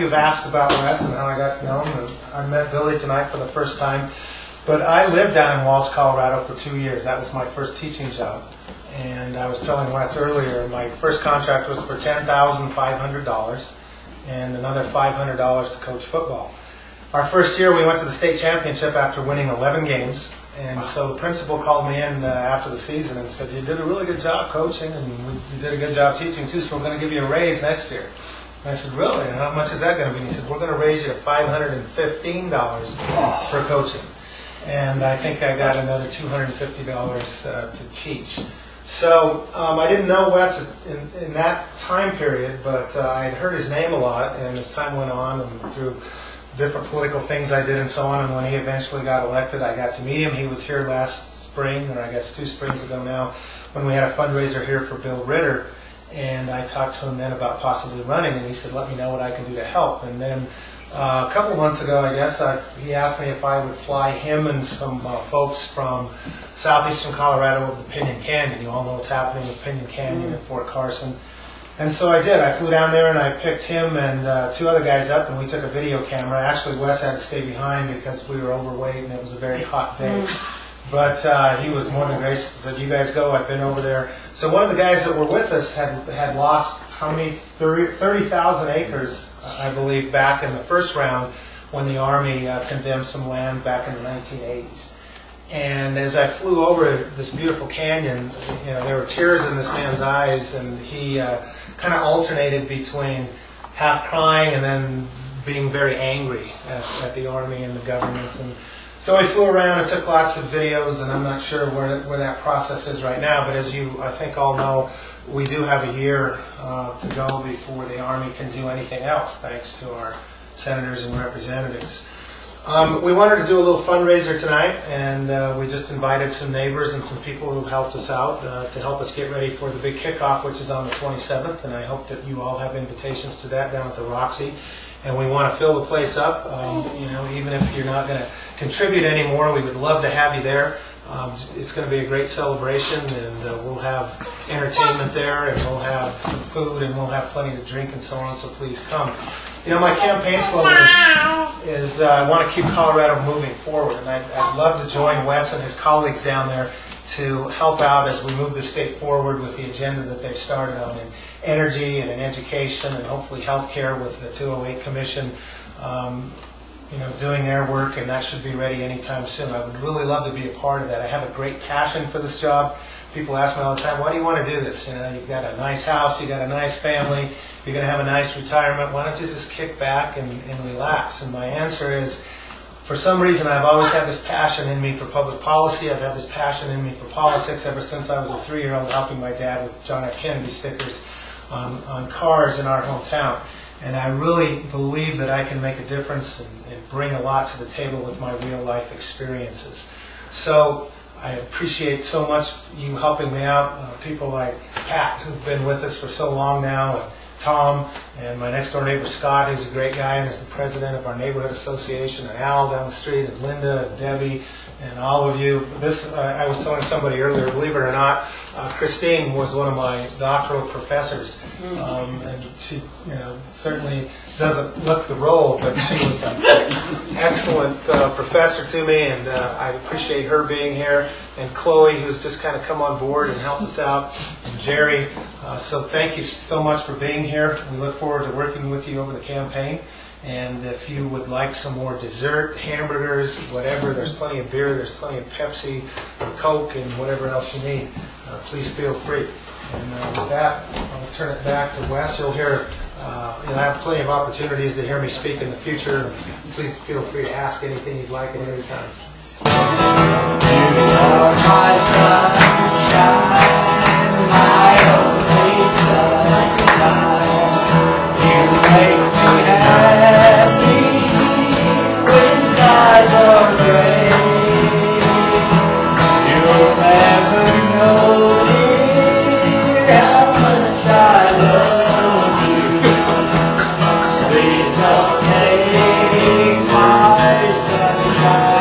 have asked about Wes and how I got to know him. And I met Billy tonight for the first time. But I lived down in Walsh, Colorado for 2 years. That was my first teaching job. And I was telling Wes earlier, my first contract was for $10,500 and another $500 to coach football. Our first year we went to the state championship after winning 11 games. And so the principal called me in after the season and said, "You did a really good job coaching and you did a good job teaching too, so we're going to give you a raise next year." And I said, "Really? And how much is that going to be?" And he said, "We're going to raise you to $515 for coaching." And I think I got another $250 to teach. So I didn't know Wes in that time period, but I had heard his name a lot, and as time went on and through different political things I did and so on, and when he eventually got elected, I got to meet him. He was here last spring, or I guess 2 springs ago now, when we had a fundraiser here for Bill Ritter, and I talked to him then about possibly running, and he said, "Let me know what I can do to help." And then a couple of months ago, I guess, he asked me if I would fly him and some folks from southeastern Colorado over the Pinyon Canyon. You all know what's happening with Pinyon Canyon at Fort Carson. And so I did. I flew down there and I picked him and 2 other guys up, and we took a video camera. Actually, Wes had to stay behind because we were overweight and it was a very hot day. But he was more than gracious and said, "You guys go, I've been over there." So one of the guys that were with us had lost, how many, 30,000 acres, I believe, back in the first round when the Army condemned some land back in the 1980s. And as I flew over this beautiful canyon, you know, there were tears in this man's eyes, and he kind of alternated between half crying and then being very angry at the Army and the government. And so I flew around and took lots of videos, and I'm not sure where that process is right now, but as you, I think, all know, we do have a year to go before the Army can do anything else, thanks to our senators and representatives. We wanted to do a little fundraiser tonight, and we just invited some neighbors and some people who helped us out to help us get ready for the big kickoff, which is on the 27th, and I hope that you all have invitations to that down at the Roxy. And we want to fill the place up. You know, even if you're not going to contribute anymore, we would love to have you there. It's going to be a great celebration, and we'll have entertainment there, and we'll have some food, and we'll have plenty to drink and so on, so please come. You know, my campaign slogan is I want to keep Colorado moving forward, and I'd love to join Wes and his colleagues down there to help out as we move the state forward with the agenda that they've started on in energy and in education and hopefully healthcare with the 208 Commission, you know, doing their work, and that should be ready anytime soon. I would really love to be a part of that. I have a great passion for this job. People ask me all the time, "Why do you want to do this? You know, you've got a nice house, you've got a nice family, you're going to have a nice retirement. Why don't you just kick back and relax?" And my answer is, for some reason, I've always had this passion in me for public policy. I've had this passion in me for politics ever since I was a 3-year-old helping my dad with John F. Kennedy stickers on cars in our hometown. And I really believe that I can make a difference and bring a lot to the table with my real-life experiences. So I appreciate so much you helping me out. People like Pat, who've been with us for so long now, and Tom, and my next-door neighbor Scott, who's a great guy and is the president of our neighborhood association, and Al down the street, and Linda, and Debbie, and all of you. This, I was telling somebody earlier, believe it or not, Christine was one of my doctoral professors, and she, you know, certainly doesn't look the role, but she was an excellent professor to me, and I appreciate her being here, and Chloe, who's just kind of come on board and helped us out, and Jerry. So thank you so much for being here. We look forward to working with you over the campaign. And if you would like some more dessert, hamburgers, whatever, there's plenty of beer, there's plenty of Pepsi, Coke, and whatever else you need. Please feel free. And with that, I'll turn it back to Wes. You'll have plenty of opportunities to hear me speak in the future. Please feel free to ask anything you'd like at any time. You are my sunshine, my only sunshine. You make me happy when skies are gray. You'll never know, dear, how much I love you. Please don't take my sunshine.